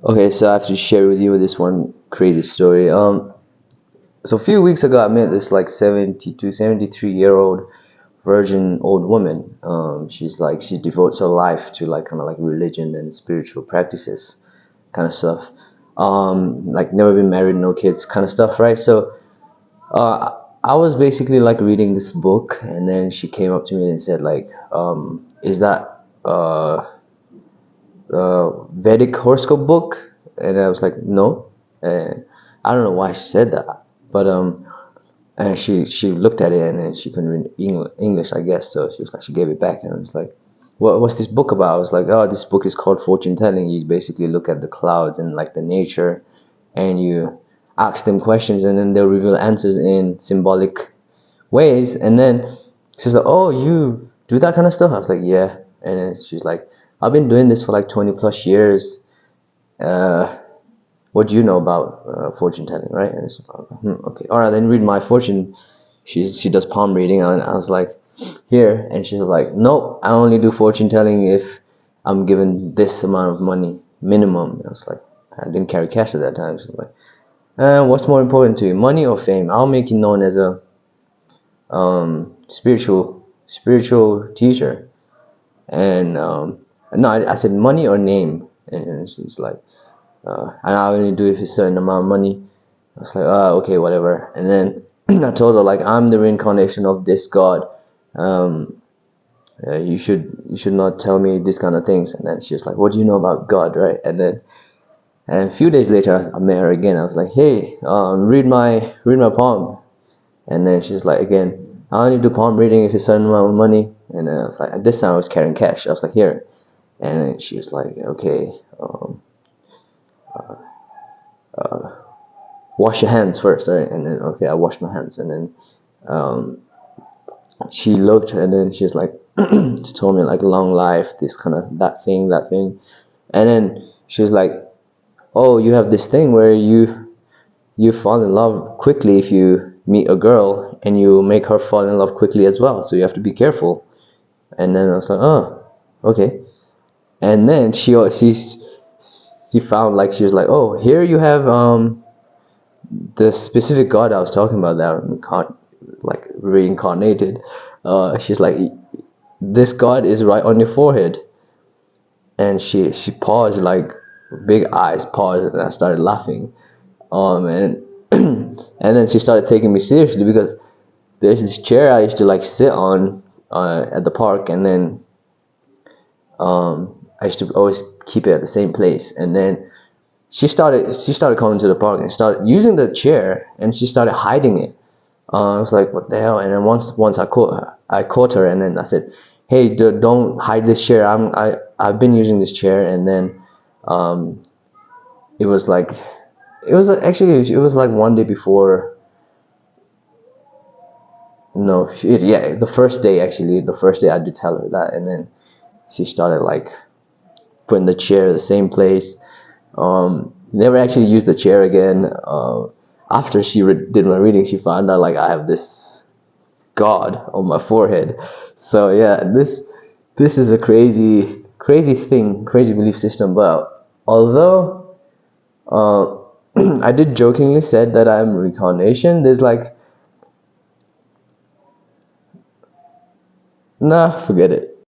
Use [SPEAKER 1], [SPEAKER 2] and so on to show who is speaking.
[SPEAKER 1] Okay, so I have to share with you this one crazy story. So a few weeks ago, I met this like 72, 73-year old virgin old woman. She's like, she devotes her life to like kind of like religion and spiritual practices, kind of stuff. Like never been married, no kids, kind of stuff, right? So, I was basically like reading this book, and then she came up to me and said like, "Is that Vedic horoscope book?" And I was like, "No." And I don't know why she said that, but and she looked at it and then she couldn't read English, I guess. So she was like, she gave it back, and I was like, what's this book about?" I was like, "Oh, this book is called fortune telling. You basically look at the clouds and like the nature, and you ask them questions, and then they'll reveal answers in symbolic ways." And then she's like, "Oh, you do that kind of stuff?" I was like, "Yeah." And then she's like, "I've been doing this for like 20 plus years. Uh, what do you know about fortune telling, right?" And it's like, okay, all right, then read my fortune. She does palm reading, and I was like, "Here," and she's like, "Nope, I only do fortune telling if I'm given this amount of money minimum." I was like, I didn't carry cash at that time. She's like, "What's more important to you, money or fame? I'll make you known as a spiritual teacher." And no, I said money or name, and she's like, "And I only do it for a certain amount of money." I was like, okay, whatever. And then I told her like, "I'm the reincarnation of this God. Um, you should not tell me these kind of things." And then she was like, "What do you know about God, right?" And a few days later, I met her again. I was like, "Hey, read my palm." And then she's like, again, "I only do palm reading if it's a certain amount of money." And then I was like, at this time I was carrying cash. I was like, "Here." And then she was like, "Okay, wash your hands first, right?" And then, okay, I washed my hands. And then she looked, and then she's like, she told me like long life, this kind of that thing. And then she's like, "Oh, you have this thing where you fall in love quickly if you meet a girl, and you make her fall in love quickly as well. So you have to be careful." And then I was like, "Oh, okay." And then she found like, she was like, "Oh, here you have the specific God I was talking about that like reincarnated." She's like, "This God is right on your forehead." And she paused, like big eyes paused, and I started laughing. And and then she started taking me seriously, because there's this chair I used to like sit on at the park, and then I used to always keep it at the same place. And then she started coming to the park and started using the chair, and she started hiding it. I was like, "What the hell?" And then once I caught her, and then I said, "Hey, don't hide this chair. I've been using this chair." And then um, it was like, it was like one day before. No, yeah, the first day I did tell her that. And then she started like putting the chair the same place. Never actually used the chair again. After she did my reading, she found out like I have this God on my forehead. So yeah, this is a crazy thing, crazy belief system. But although I did jokingly said that I'm reincarnation, there's like, nah, forget it.